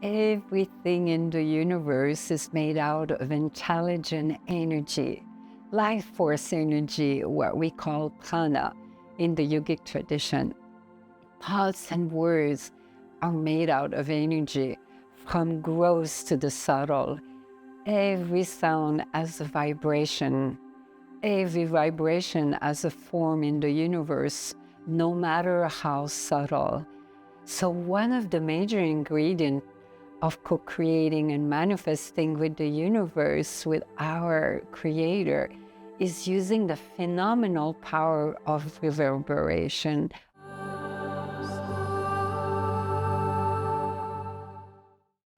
Everything in the universe is made out of intelligent energy, life force energy, what we call Prana in the Yogic tradition. Thoughts and words are made out of energy, from gross to the subtle. Every sound has a vibration. Every vibration has a form in the universe, no matter how subtle. So one of the major ingredients of co-creating and manifesting with the universe, with our creator, is using the phenomenal power of reverberation.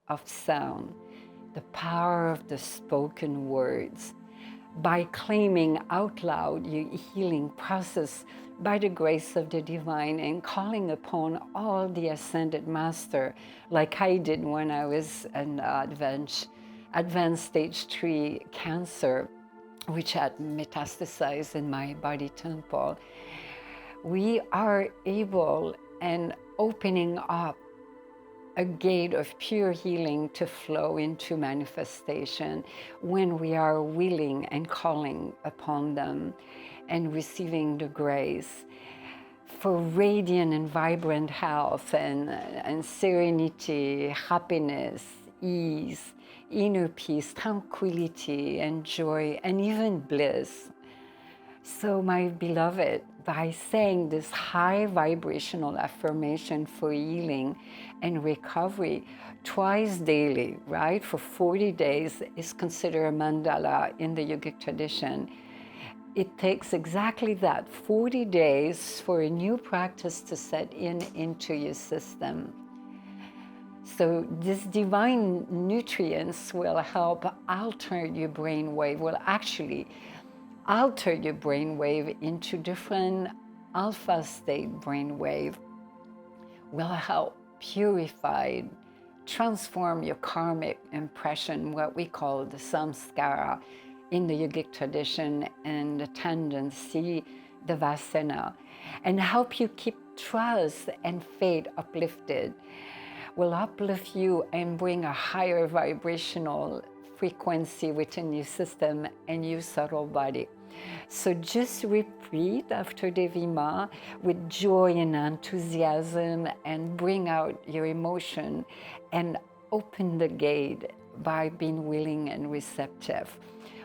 Of sound, the power of the spoken words. By claiming out loud your healing process by the grace of the divine and calling upon all the ascended master, like I did when I was an advanced stage 3 cancer, which had metastasized in my body temple. We are able and opening up a gate of pure healing to flow into manifestation when we are willing and calling upon them and receiving the grace for radiant and vibrant health and serenity, happiness, ease, inner peace, tranquillity, and joy, and even bliss. So my beloved, by saying this high vibrational affirmation for healing and recovery twice daily, right, for 40 days is considered a mandala in the yogic tradition. It takes exactly that, 40 days for a new practice to set into your system. So this divine nutrients will help alter your brain wave, will actually alter your brain wave into different alpha state brain wave, will help purify, transform your karmic impression, what we call the samskara in the yogic tradition, and the tendency, the vasana, and help you keep trust and faith uplifted, will uplift you and bring a higher vibrational frequency within your system and your subtle body. So just repeat after Devi Ma with joy and enthusiasm and bring out your emotion and open the gate by being willing and receptive.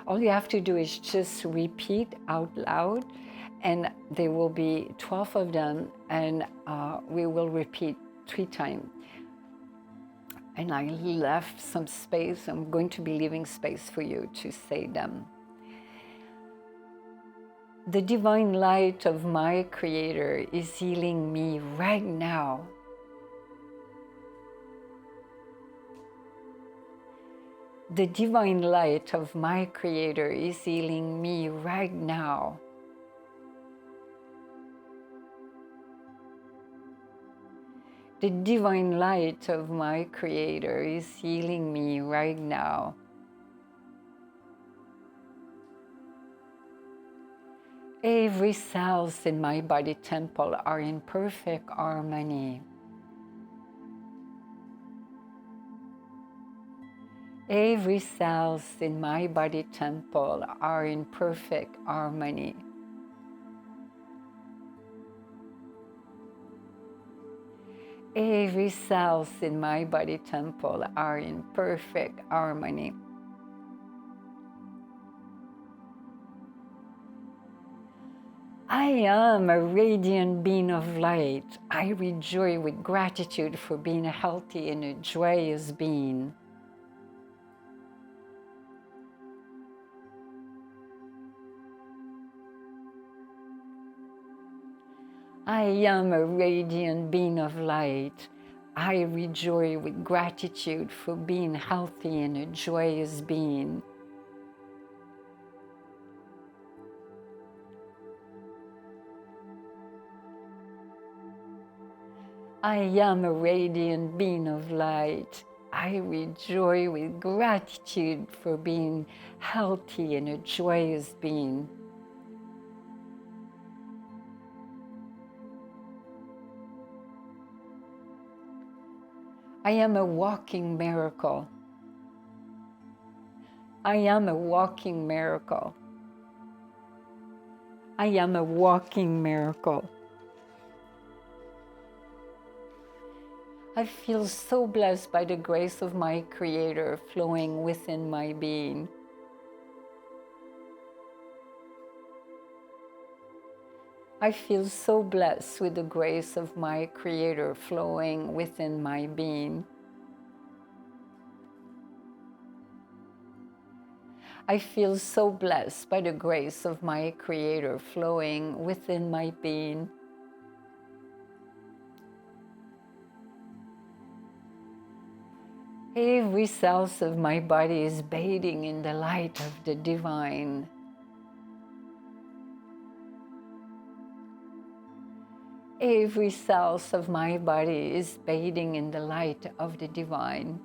All you have to do is just repeat out loud, and there will be 12 of them, and we will repeat 3 times. And I left some space. I'm going to be leaving space for you to say them. The divine light of my creator is healing me right now. The divine light of my creator is healing me right now. The divine light of my creator is healing me right now. Every cells in my body temple are in perfect harmony. Every cells in my body temple are in perfect harmony. Every cells in my body temple are in perfect harmony. I am a radiant being of light. I rejoice with gratitude for being a healthy and a joyous being. I am a radiant being of light. I rejoice with gratitude for being healthy and a joyous being. I am a radiant being of light. I rejoice with gratitude for being healthy and a joyous being. I am a walking miracle. I am a walking miracle. I am a walking miracle. I feel so blessed by the grace of my Creator flowing within my being. I feel so blessed with the grace of my Creator flowing within my being. I feel so blessed by the grace of my Creator flowing within my being. Every cell of my body is bathing in the light of the divine. Every cell of my body is bathing in the light of the divine.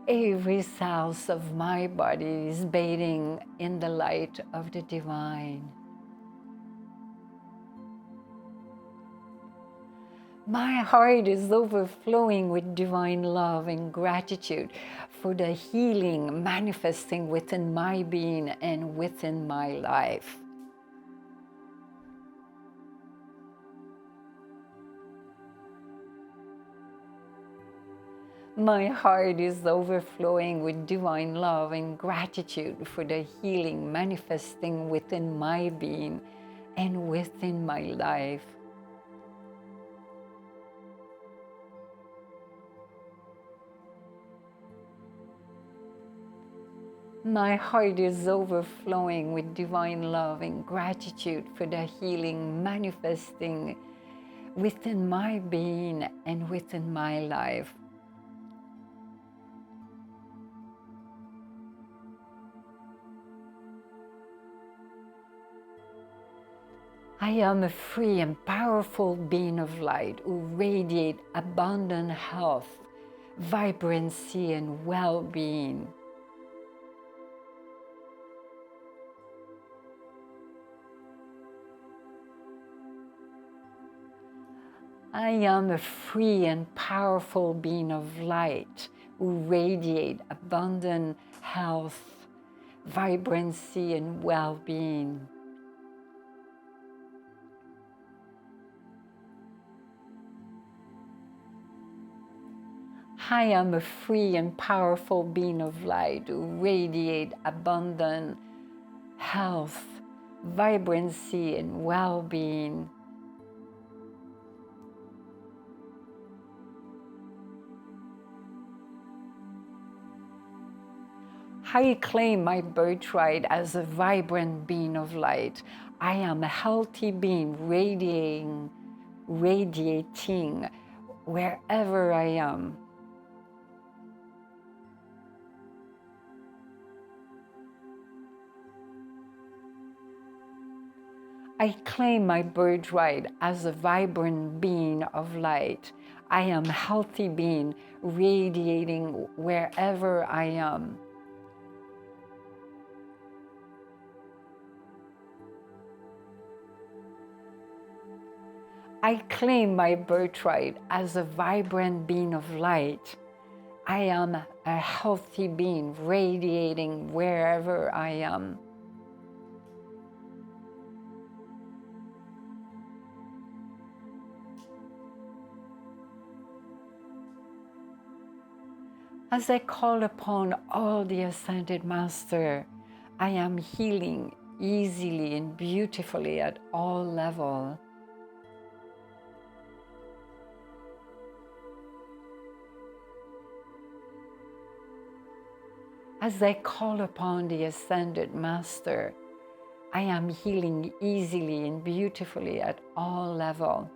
Every cell of my body is bathing in the light of the divine. My heart is overflowing with divine love and gratitude for the healing manifesting within my being and within my life. My heart is overflowing with divine love and gratitude for the healing manifesting within my being and within my life. My heart is overflowing with divine love and gratitude for the healing manifesting within my being and within my life. I am a free and powerful being of light who radiate abundant health, vibrancy, and well-being. I am a free and powerful being of light who radiate abundant health, vibrancy, and well-being. I am a free and powerful being of light who radiate abundant health, vibrancy, and well-being. I claim my birthright as a vibrant being of light. I am a healthy being radiating wherever I am. I claim my birthright as a vibrant being of light. I am a healthy being radiating wherever I am. I claim my birthright as a vibrant being of light. I am a healthy being radiating wherever I am. As I call upon all the Ascended Master, I am healing easily and beautifully at all levels. As I call upon the Ascended Master, I am healing easily and beautifully at all levels.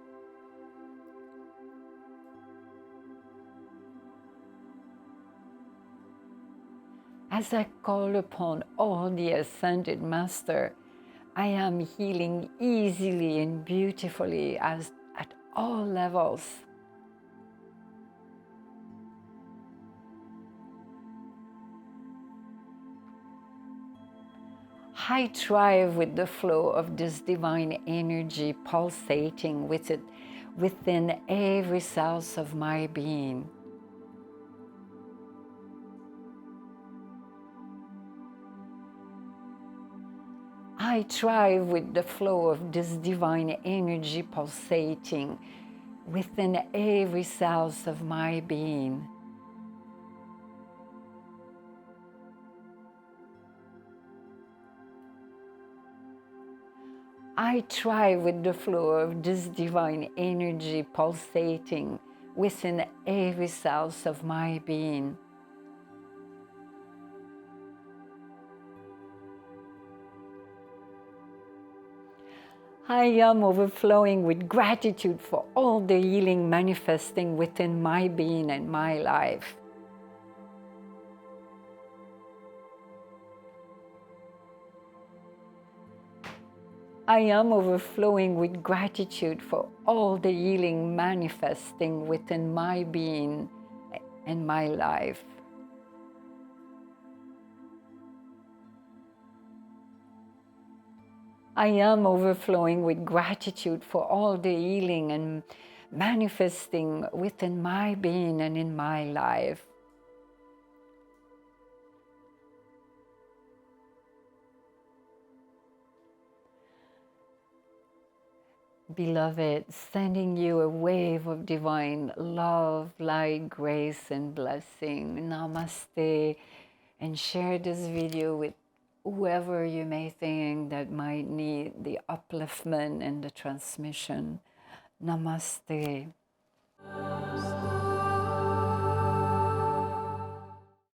As I call upon all the Ascended Master, I am healing easily and beautifully at all levels. I thrive with the flow of this divine energy pulsating with it within every cell of my being. I thrive with the flow of this divine energy pulsating within every cell of my being. I thrive with the flow of this divine energy pulsating within every cell of my being. I am overflowing with gratitude for all the healing manifesting within my being and my life. I am overflowing with gratitude for all the healing manifesting within my being and my life. I am overflowing with gratitude for all the healing and manifesting within my being and in my life. Beloved, sending you a wave of divine love, light, grace, and blessing. Namaste. And share this video with whoever you may think that might need the upliftment and the transmission. Namaste.